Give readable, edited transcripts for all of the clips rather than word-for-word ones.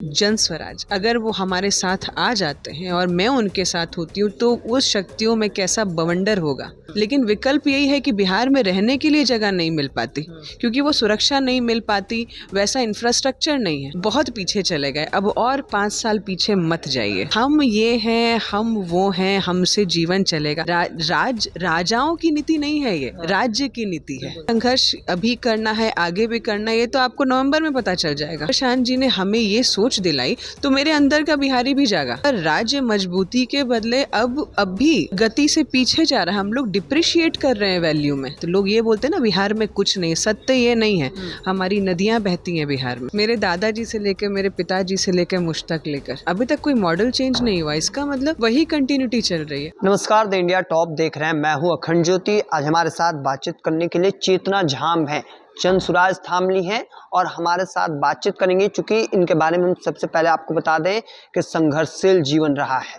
जन स्वराज अगर वो हमारे साथ आ जाते हैं और मैं उनके साथ होती हूँ तो उस शक्तियों में कैसा बवंडर होगा। लेकिन विकल्प यही है कि बिहार में रहने के लिए जगह नहीं मिल पाती, क्योंकि वो सुरक्षा नहीं मिल पाती, वैसा इंफ्रास्ट्रक्चर नहीं है, बहुत पीछे चले गए। अब और 5 साल पीछे मत जाइए। हम ये हैं, हम वो हैं, हमसे जीवन चलेगा। राजाओं की नीति नहीं है, ये राज्य की नीति है। संघर्ष अभी करना है, आगे भी करना है, ये तो आपको नवंबर में पता चल जाएगा। प्रशांत जी ने हमें ये सोच दिलाई तो मेरे अंदर का बिहारी भी जागा। पर राज्य मजबूती के बदले अब भी गति से पीछे जा रहा है। हम लोग डिप्रिशिएट कर रहे हैं वैल्यू में। तो लोग ये बोलते हैं ना बिहार में कुछ नहीं, सत्य ये नहीं है। हमारी नदियां बहती हैं बिहार में, मेरे दादाजी से लेकर, मेरे पिताजी से लेकर, मुझ तक लेकर अभी तक कोई मॉडल चेंज नहीं हुआ। इसका मतलब वही कंटिन्यूटी चल रही है। नमस्कार, द इंडिया टॉप देख रहे हैं। मैं हूं अखंड ज्योति। आज हमारे साथ बातचीत करने के लिए चेतना झाम है, जन स्वराज थामली हैं और हमारे साथ बातचीत करेंगे। चूँकि इनके बारे में हम सबसे पहले आपको बता दें कि संघर्षशील जीवन रहा है।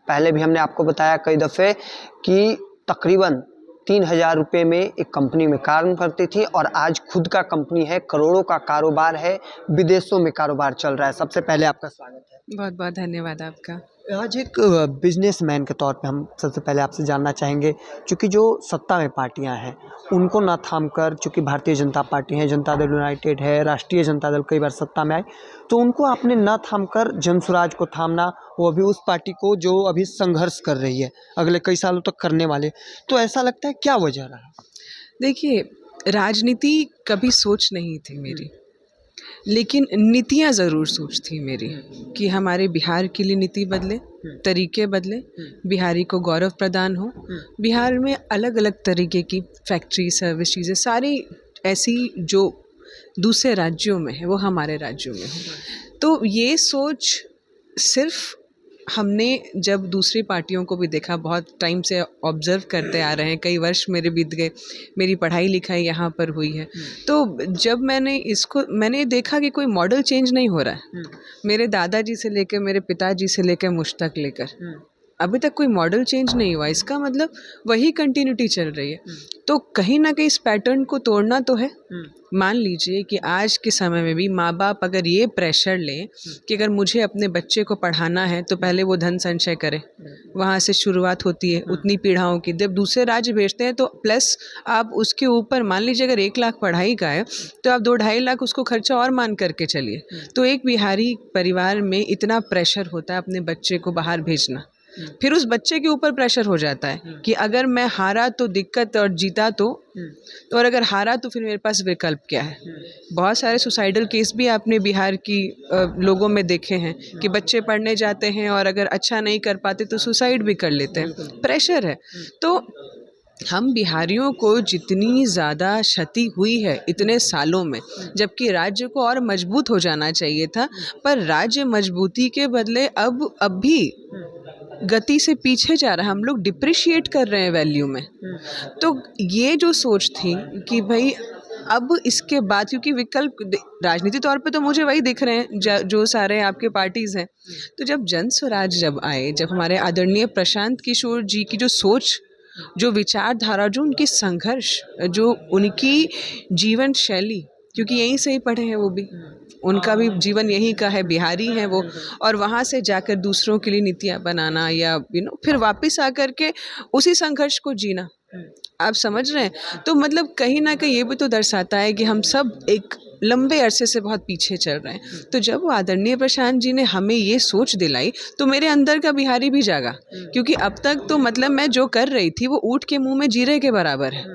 पहले भी हमने आपको बताया कई दफ़े कि तकरीबन 3,000 रुपये में एक कंपनी में काम करती थी और आज खुद का कंपनी है, करोड़ों का कारोबार है, विदेशों में कारोबार चल रहा है। सबसे पहले आपका स्वागत है। बहुत बहुत धन्यवाद आपका। आज एक बिजनेसमैन के तौर पे हम सबसे पहले आपसे जानना चाहेंगे, चूँकि जो सत्ता में पार्टियां हैं उनको ना थाम कर, चूँकि भारतीय जनता पार्टी है, जनता दल यूनाइटेड है, राष्ट्रीय जनता दल कई बार सत्ता में आए, तो उनको आपने ना थाम कर जन स्वराज को थामना, वो अभी उस पार्टी को जो अभी संघर्ष कर रही है, अगले कई सालों तक करने वाले, तो ऐसा लगता है क्या वजह रहा? देखिए, राजनीति कभी सोच नहीं थी मेरी, लेकिन नीतियाँ ज़रूर सोच थी मेरी कि हमारे बिहार के लिए नीति बदले, तरीके बदले, बिहारी को गौरव प्रदान हो। बिहार में अलग अलग तरीके की फैक्ट्री, सर्विस, चीज़ें सारी ऐसी जो दूसरे राज्यों में है वो हमारे राज्यों में हो। तो ये सोच सिर्फ हमने जब दूसरी पार्टियों को भी देखा, बहुत टाइम से ऑब्ज़र्व करते आ रहे हैं, कई वर्ष मेरे बीत गए, मेरी पढ़ाई लिखाई यहाँ पर हुई है, तो जब मैंने देखा कि कोई मॉडल चेंज नहीं हो रहा है। मेरे दादाजी से लेकर, मेरे पिताजी से लेकर, मुझ तक लेकर अभी तक कोई मॉडल चेंज नहीं हुआ। इसका मतलब वही कंटिन्यूटी चल रही है। तो कहीं ना कहीं इस पैटर्न को तोड़ना तो है। मान लीजिए कि आज के समय में भी माँ बाप अगर ये प्रेशर लें कि अगर मुझे अपने बच्चे को पढ़ाना है तो पहले वो धन संचय करें, वहाँ से शुरुआत होती है उतनी पीढ़ाओं की। जब दूसरे राज्य भेजते हैं तो प्लस आप उसके ऊपर मान लीजिए अगर 1 लाख पढ़ाई का है तो आप 2-2.5 लाख उसको खर्चा और मान करके चलिए। तो एक बिहारी परिवार में इतना प्रेशर होता है अपने बच्चे को बाहर भेजना। फिर उस बच्चे के ऊपर प्रेशर हो जाता है कि अगर मैं हारा तो दिक्कत और जीता तो और अगर हारा तो फिर मेरे पास विकल्प क्या है। बहुत सारे सुसाइडल केस भी आपने बिहार की लोगों में देखे हैं कि बच्चे पढ़ने जाते हैं और अगर अच्छा नहीं कर पाते तो सुसाइड भी कर लेते हैं। प्रेशर है। तो हम बिहारियों को जितनी ज़्यादा क्षति हुई है इतने सालों में, जबकि राज्य को और मजबूत हो जाना चाहिए था, पर राज्य मजबूती के बदले अब भी गति से पीछे जा रहा है। हम लोग डिप्रिशिएट कर रहे हैं वैल्यू में। तो ये जो सोच थी कि भाई अब इसके बाद, क्योंकि विकल्प राजनीति तौर पे तो मुझे वही दिख रहे हैं जो सारे आपके पार्टीज़ हैं। तो जब जन स्वराज जब आए, जब हमारे आदरणीय प्रशांत किशोर जी की जो सोच, जो विचारधारा, जो उनकी संघर्ष, जो उनकी जीवन शैली, क्योंकि यहीं से ही पढ़े हैं वो भी, उनका भी जीवन यहीं का है, बिहारी हैं वो, और वहाँ से जाकर दूसरों के लिए नीतियाँ बनाना या फिर वापस आकर के उसी संघर्ष को जीना, आप समझ रहे हैं। तो मतलब कहीं ना कहीं ये भी तो दर्शाता है कि हम सब एक लंबे अरसे से बहुत पीछे चल रहे हैं। तो जब वो आदरणीय प्रशांत जी ने हमें ये सोच दिलाई तो मेरे अंदर का बिहारी भी जागा, क्योंकि अब तक तो मतलब मैं जो कर रही थी वो ऊँट के मुंह में जीरे के बराबर है।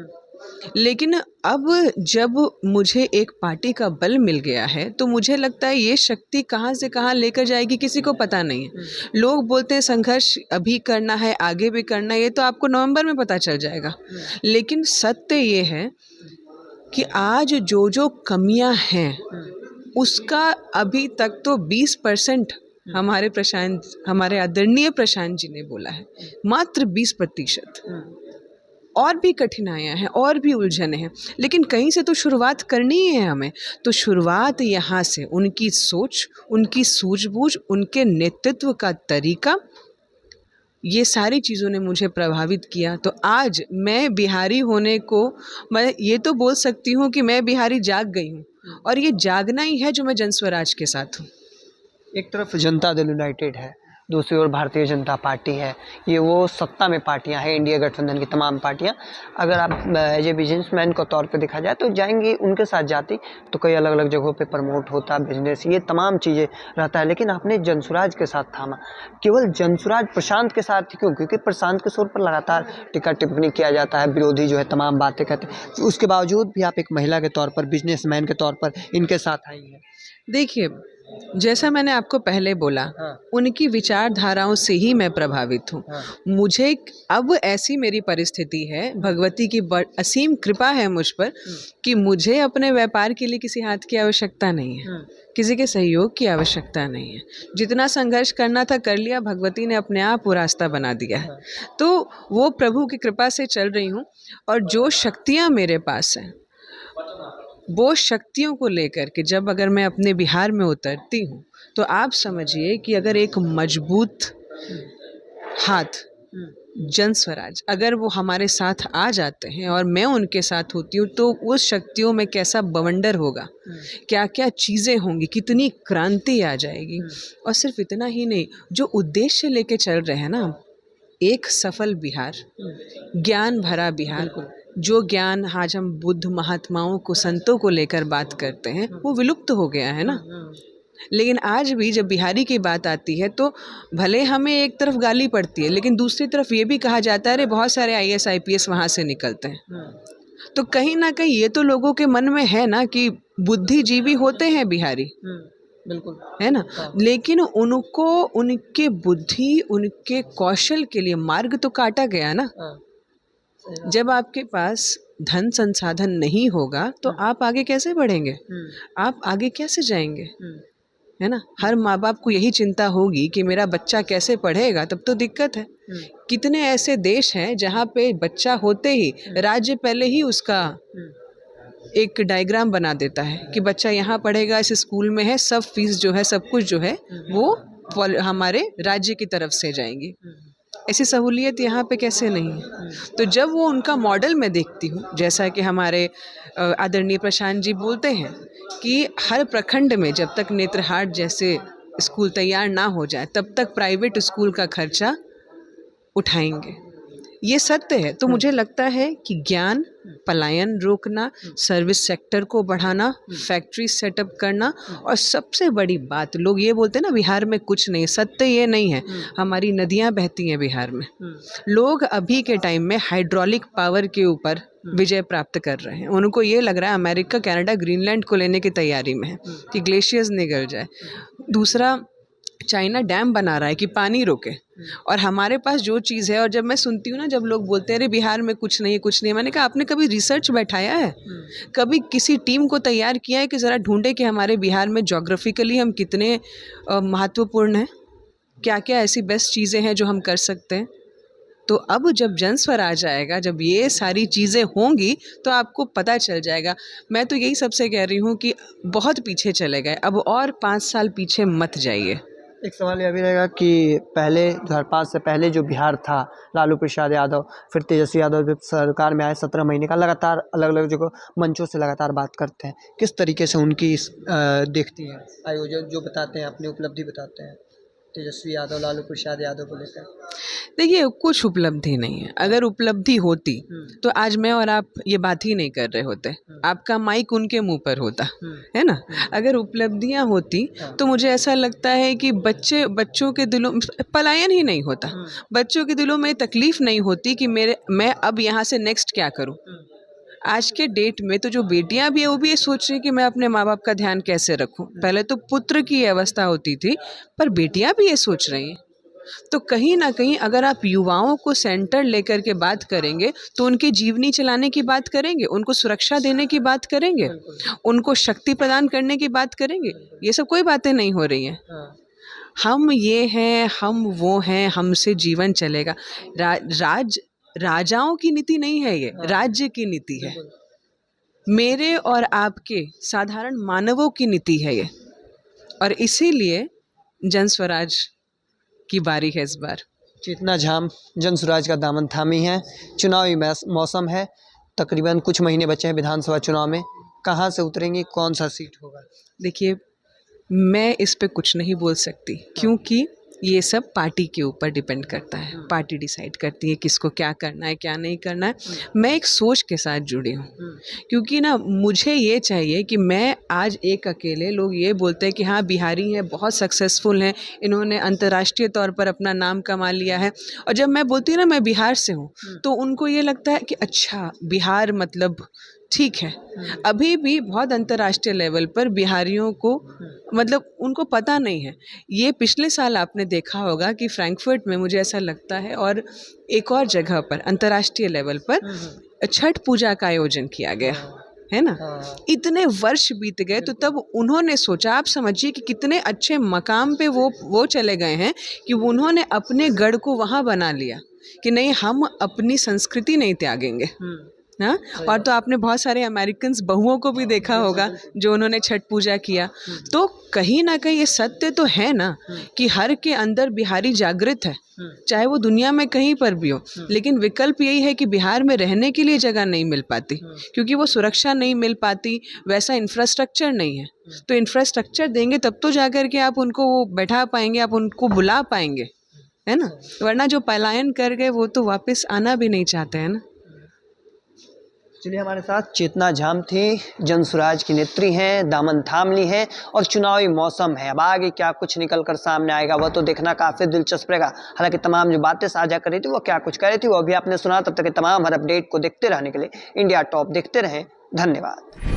लेकिन अब जब मुझे एक पार्टी का बल मिल गया है तो मुझे लगता है ये शक्ति कहाँ से कहाँ लेकर जाएगी किसी को पता नहीं है। लोग बोलते हैं संघर्ष अभी करना है, आगे भी करना है, ये तो आपको नवंबर में पता चल जाएगा। लेकिन सत्य ये है कि आज जो कमियां हैं उसका अभी तक तो 20% हमारे आदरणीय प्रशांत जी ने बोला है, मात्र 20%। और भी कठिनाइयाँ हैं, और भी उलझने हैं, लेकिन कहीं से तो शुरुआत करनी ही है हमें। तो शुरुआत यहाँ से, उनकी सोच, उनकी सूझबूझ, उनके नेतृत्व का तरीका, ये सारी चीज़ों ने मुझे प्रभावित किया। तो आज मैं बिहारी होने को, मैं ये तो बोल सकती हूँ कि मैं बिहारी जाग गई हूँ, और ये जागना ही है जो मैं जन स्वराज के साथ हूँ। एक तरफ जनता दल यूनाइटेड है, दूसरी ओर भारतीय जनता पार्टी है। ये वो सत्ता में पार्टियां हैं, इंडिया गठबंधन की तमाम पार्टियां। अगर आप एज ए बिजनेसमैन के तौर पे देखा जाए तो जाएंगे उनके साथ जाती तो कई अलग अलग जगहों पे प्रमोट होता बिजनेस, ये तमाम चीज़ें रहता है। लेकिन आपने जनसुराज के साथ थामा, केवल जनसुराज प्रशांत के साथ क्यों? क्योंकि प्रशांत किशोर पर लगातार टिक्का टिप्पणी किया जाता है, विरोधी जो है तमाम बातें कहते हैं, उसके बावजूद भी आप एक महिला के तौर पर, बिजनेसमैन के तौर पर इनके साथ आई हैं। देखिए, जैसा मैंने आपको पहले बोला, हाँ। उनकी विचारधाराओं से ही मैं प्रभावित हूँ। हाँ। मुझे अब ऐसी मेरी परिस्थिति है, भगवती की असीम कृपा है मुझ पर कि मुझे अपने व्यापार के लिए किसी हाथ की आवश्यकता नहीं है, किसी के सहयोग की आवश्यकता नहीं है। जितना संघर्ष करना था कर लिया, भगवती ने अपने आप वो रास्ता बना दिया है। तो वो प्रभु की कृपा से चल रही हूँ, और जो शक्तियाँ मेरे पास हैं, वो शक्तियों को लेकर के जब अगर मैं अपने बिहार में उतरती हूँ, तो आप समझिए कि अगर एक मजबूत हाथ, जन स्वराज, अगर वो हमारे साथ आ जाते हैं और मैं उनके साथ होती हूँ, तो उस शक्तियों में कैसा बवंडर होगा, क्या क्या चीज़ें होंगी, कितनी क्रांति आ जाएगी। और सिर्फ इतना ही नहीं, जो उद्देश्य लेके चल रहे हैं ना, एक सफल बिहार, ज्ञान भरा बिहार, जो ज्ञान आज हम बुद्ध महात्माओं को, संतों को लेकर बात करते हैं, वो विलुप्त हो गया है ना। लेकिन आज भी जब बिहारी की बात आती है तो भले हमें एक तरफ गाली पड़ती है, लेकिन दूसरी तरफ ये भी कहा जाता है अरे बहुत सारे IAS IPS वहाँ से निकलते हैं। तो कहीं ना कहीं ये तो लोगों के मन में है ना कि बुद्धिजीवी होते हैं बिहारी, बिल्कुल है ना। लेकिन उनको उनके बुद्धि, उनके कौशल के लिए मार्ग तो काटा गया ना। जब आपके पास धन संसाधन नहीं होगा तो आप आगे कैसे बढ़ेंगे, आप आगे कैसे जाएंगे, है ना। हर माँ बाप को यही चिंता होगी कि मेरा बच्चा कैसे पढ़ेगा, तब तो दिक्कत है। कितने ऐसे देश हैं जहाँ पे बच्चा होते ही राज्य पहले ही उसका एक डायग्राम बना देता है कि बच्चा यहाँ पढ़ेगा, इस स्कूल में है, सब फीस जो है, सब कुछ जो है वो हमारे राज्य की तरफ से जाएंगी। ऐसी सहूलियत यहाँ पे कैसे नहीं है। तो जब वो उनका मॉडल मैं देखती हूँ, जैसा कि हमारे आदरणीय प्रशांत जी बोलते हैं कि हर प्रखंड में जब तक नेत्रहाट जैसे स्कूल तैयार ना हो जाए, तब तक प्राइवेट स्कूल का खर्चा उठाएंगे, ये सत्य है। तो मुझे लगता है कि ज्ञान, पलायन रोकना, सर्विस सेक्टर को बढ़ाना, फैक्ट्री सेटअप करना, और सबसे बड़ी बात, लोग ये बोलते हैं ना बिहार में कुछ नहीं, सत्य ये नहीं है। हमारी नदियाँ बहती हैं बिहार में। लोग अभी के टाइम में हाइड्रोलिक पावर के ऊपर विजय प्राप्त कर रहे हैं। उनको ये लग रहा है अमेरिका, कनाडा, ग्रीनलैंड को लेने की तैयारी में है कि ग्लेशियर्स निगल जाए। दूसरा, चाइना डैम बना रहा है कि पानी रोके, और हमारे पास जो चीज़ है। और जब मैं सुनती हूँ ना, जब लोग बोलते हैं अरे बिहार में कुछ नहीं है, कुछ नहीं है, मैंने कहा आपने कभी रिसर्च बैठाया है, कभी किसी टीम को तैयार किया है कि ज़रा ढूंढे कि हमारे बिहार में जोग्राफिकली हम कितने महत्वपूर्ण हैं, क्या क्या ऐसी बेस्ट चीज़ें हैं जो हम कर सकते हैं। तो अब जब जन स्वराज आएगा, जब ये सारी चीज़ें होंगी, तो आपको पता चल जाएगा। मैं तो यही सबसे कह रही हूँ कि बहुत पीछे चले गए, अब और 5 साल पीछे मत जाइए। एक सवाल यह भी रहेगा कि पहले 2005 से पहले जो बिहार था, लालू प्रसाद यादव, फिर तेजस्वी यादव जब सरकार में आए, 17 महीने का लगातार अलग अलग जगह मंचों से लगातार बात करते हैं, किस तरीके से उनकी देखती हैं आयोजन, जो बताते हैं अपनी उपलब्धि बताते हैं तेजस्वी यादव, लालू प्रसाद यादव को लेकर? देखिए, कुछ उपलब्धि नहीं है। अगर उपलब्धि होती तो आज मैं और आप ये बात ही नहीं कर रहे होते, आपका माइक उनके मुंह पर होता, है ना। अगर उपलब्धियां होती तो मुझे ऐसा लगता है कि बच्चों के दिलों पलायन ही नहीं होता, बच्चों के दिलों में तकलीफ नहीं होती कि मैं अब यहाँ से नेक्स्ट क्या करूँ। आज के डेट में तो जो बेटियां भी है वो भी ये सोच रही हैं कि मैं अपने माँ बाप का ध्यान कैसे रखूं। पहले तो पुत्र की अवस्था होती थी, पर बेटियां भी ये सोच रही हैं। तो कहीं ना कहीं अगर आप युवाओं को सेंटर लेकर के बात करेंगे, तो उनकी जीवनी चलाने की बात करेंगे, उनको सुरक्षा देने की बात करेंगे, उनको शक्ति प्रदान करने की बात करेंगे। ये सब कोई बातें नहीं हो रही हैं। हम ये हैं, हम वो हैं, हमसे जीवन चलेगा। राजाओं की नीति नहीं है ये, राज्य की नीति है। मेरे और आपके साधारण मानवों की नीति है ये, और इसीलिए जन स्वराज की बारी है इस बार। चेतना झाम जन स्वराज का दामन थामी है। चुनावी मौसम है, तकरीबन कुछ महीने बचे हैं विधानसभा चुनाव में। कहाँ से उतरेंगी, कौन सा सीट होगा? देखिए, मैं इस पे कुछ नहीं बोल सकती, क्योंकि ये सब पार्टी के ऊपर डिपेंड करता है। पार्टी डिसाइड करती है किसको क्या करना है, क्या नहीं करना है। मैं एक सोच के साथ जुड़ी हूँ, क्योंकि ना मुझे ये चाहिए कि मैं आज एक अकेले, लोग ये बोलते हैं कि हाँ बिहारी हैं, बहुत सक्सेसफुल हैं, इन्होंने अंतर्राष्ट्रीय तौर पर अपना नाम कमा लिया है, और जब मैं बोलती हूँ ना मैं बिहार से हूँ, तो उनको ये लगता है कि अच्छा बिहार मतलब ठीक है। अभी भी बहुत अंतर्राष्ट्रीय लेवल पर बिहारियों को मतलब उनको पता नहीं है। ये पिछले साल आपने देखा होगा कि फ्रैंकफर्ट में, मुझे ऐसा लगता है, और एक और जगह पर अंतर्राष्ट्रीय लेवल पर छठ पूजा का आयोजन किया गया है ना। इतने वर्ष बीत गए, तो तब उन्होंने सोचा, आप समझिए कि कितने अच्छे मकाम पे वो चले गए हैं कि उन्होंने अपने गढ़ को वहाँ बना लिया कि नहीं, हम अपनी संस्कृति नहीं त्यागेंगे। हाँ, और तो आपने बहुत सारे अमेरिकन बहुओं को भी देखा होगा जो उन्होंने छठ पूजा किया। तो कहीं ना कहीं ये सत्य तो है ना कि हर के अंदर बिहारी जागृत है, चाहे वो दुनिया में कहीं पर भी हो। लेकिन विकल्प यही है कि बिहार में रहने के लिए जगह नहीं मिल पाती, क्योंकि वो सुरक्षा नहीं मिल पाती, वैसा इंफ्रास्ट्रक्चर नहीं है। तो इंफ्रास्ट्रक्चर देंगे तब तो जाकर के आप उनको बैठा पाएंगे, आप उनको बुला पाएंगे, है ना। वरना जो पलायन कर गए वो तो वापस आना भी नहीं चाहते हैं ना। चलिए, हमारे साथ चेतना झाम थी, जनसुराज की नेत्री हैं, दामन थाम ली हैं, और चुनावी मौसम है। अब आगे क्या कुछ निकल कर सामने आएगा वह तो देखना काफ़ी दिलचस्प रहेगा। हालांकि तमाम जो बातें साझा कर रही थी वो क्या कुछ कह रही थी वो अभी आपने सुना। तब तक के तमाम हर अपडेट को देखते रहने के लिए इंडिया टॉप देखते रहें। धन्यवाद।